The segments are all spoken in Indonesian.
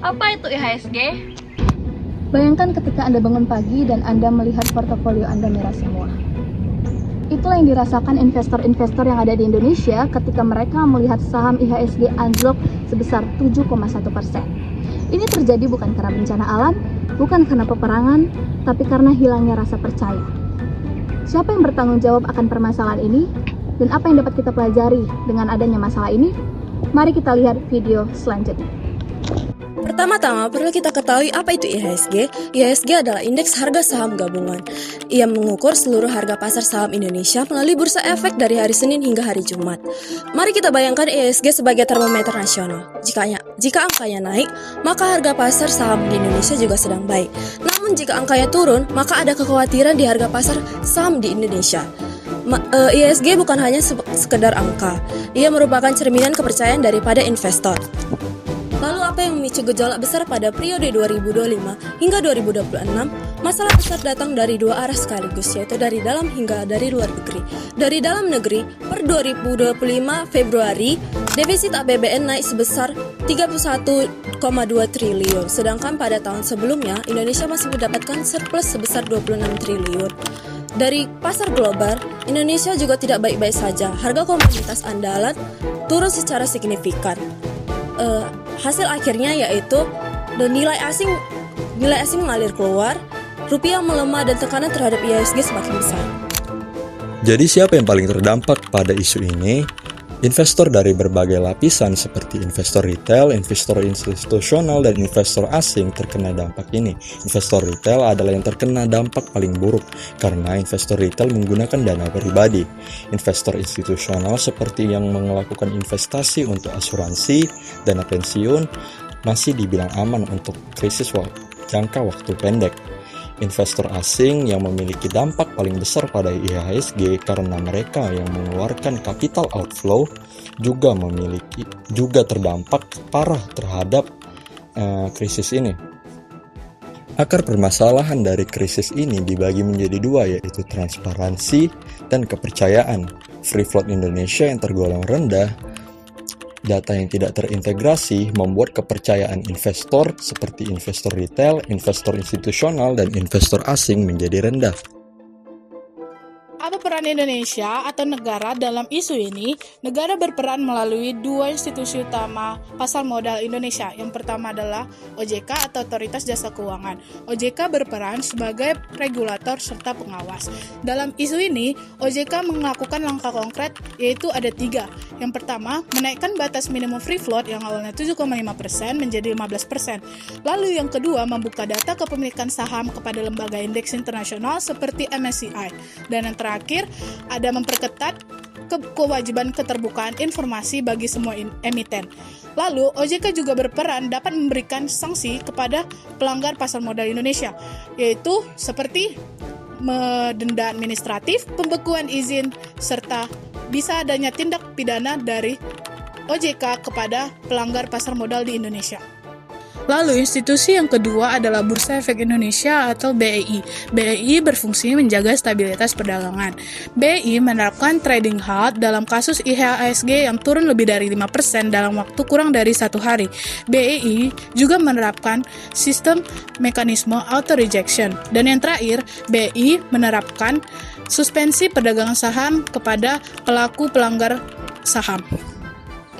Apa itu IHSG? Bayangkan ketika Anda bangun pagi dan Anda melihat portofolio Anda merah semua. Itulah yang dirasakan investor-investor yang ada di Indonesia ketika mereka melihat saham IHSG anjlok sebesar 7,1%. Ini terjadi bukan karena bencana alam, bukan karena peperangan, tapi karena hilangnya rasa percaya. Siapa yang bertanggung jawab akan permasalahan ini? Dan apa yang dapat kita pelajari dengan adanya masalah ini? Mari kita lihat video selanjutnya. Pertama-tama perlu kita ketahui apa itu IHSG. IHSG adalah indeks harga saham gabungan. Ia mengukur seluruh harga pasar saham Indonesia melalui bursa efek dari hari Senin hingga hari Jumat. Mari kita bayangkan IHSG sebagai termometer nasional. Jika angkanya naik, maka harga pasar saham di Indonesia juga sedang baik. Namun jika angkanya turun, maka ada kekhawatiran di harga pasar saham di Indonesia. IHSG bukan hanya sekedar angka. Ia merupakan cerminan kepercayaan daripada investor. Lalu apa yang memicu gejolak besar pada periode 2025 hingga 2026? Masalah besar datang dari dua arah sekaligus, yaitu dari dalam hingga dari luar negeri. Dari dalam negeri, per 2025 Februari, defisit APBN naik sebesar 31,2 triliun, sedangkan pada tahun sebelumnya Indonesia masih mendapatkan surplus sebesar 26 triliun. Dari pasar global, Indonesia juga tidak baik-baik saja. Harga komoditas andalan turun secara signifikan. Hasil akhirnya yaitu nilai asing mengalir keluar, rupiah melemah dan tekanan terhadap IHSG semakin besar. Jadi siapa yang paling terdampak pada isu ini? Investor dari berbagai lapisan seperti investor retail, investor institusional, dan investor asing terkena dampak ini. Investor retail adalah yang terkena dampak paling buruk karena investor retail menggunakan dana pribadi. Investor institusional seperti yang melakukan investasi untuk asuransi, dana pensiun, masih dibilang aman untuk krisis jangka waktu pendek. Investor asing yang memiliki dampak paling besar pada IHSG karena mereka yang mengeluarkan capital outflow juga terdampak parah terhadap krisis ini. Akar permasalahan dari krisis ini dibagi menjadi dua, yaitu transparansi dan kepercayaan. Free float Indonesia yang tergolong rendah, data yang tidak terintegrasi membuat kepercayaan investor seperti investor retail, investor institusional, dan investor asing menjadi rendah. Apa peran Indonesia atau negara dalam isu ini? Negara berperan melalui dua institusi utama pasar modal Indonesia. Yang pertama adalah OJK atau Otoritas Jasa Keuangan. OJK berperan sebagai regulator serta pengawas. Dalam isu ini, OJK melakukan langkah konkret, yaitu ada 3. Yang pertama, menaikkan batas minimum free float yang awalnya 7,5% menjadi 15%. Lalu yang kedua, membuka data kepemilikan saham kepada lembaga indeks internasional seperti MSCI. Dan yang terakhir, ada memperketat kewajiban keterbukaan informasi bagi semua emiten. Lalu, OJK juga berperan dapat memberikan sanksi kepada pelanggar pasar modal Indonesia, yaitu seperti denda administratif, pembekuan izin, serta bisa adanya tindak pidana dari OJK kepada pelanggar pasar modal di Indonesia. Lalu institusi yang kedua adalah Bursa Efek Indonesia atau BEI. BEI berfungsi menjaga stabilitas perdagangan. BEI menerapkan trading halt dalam kasus IHSG yang turun lebih dari 5% dalam waktu kurang dari 1 hari. BEI juga menerapkan sistem mekanisme auto rejection. Dan yang terakhir, BEI menerapkan suspensi perdagangan saham kepada pelaku pelanggar saham.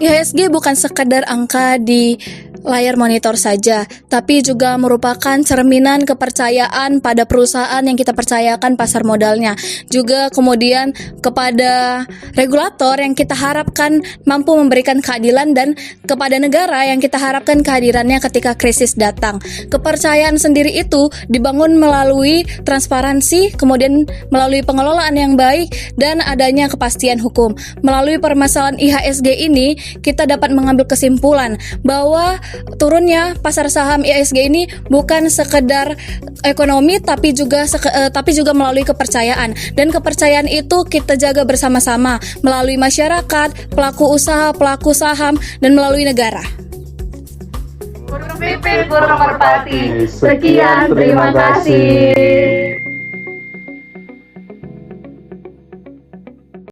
IHSG bukan sekedar angka di layar monitor saja, tapi juga merupakan cerminan kepercayaan pada perusahaan yang kita percayakan pasar modalnya. Juga kemudian kepada regulator yang kita harapkan mampu memberikan keadilan, dan kepada negara yang kita harapkan kehadirannya ketika krisis datang. Kepercayaan sendiri itu dibangun melalui transparansi, kemudian melalui pengelolaan yang baik, dan adanya kepastian hukum. Melalui permasalahan IHSG ini, kita dapat mengambil kesimpulan bahwa turunnya pasar saham IHSG ini bukan sekedar ekonomi, tapi juga melalui kepercayaan, dan kepercayaan itu kita jaga bersama-sama melalui masyarakat, pelaku usaha, pelaku saham, dan melalui negara. Burung pipit, burung merpati. Sekian, terima kasih.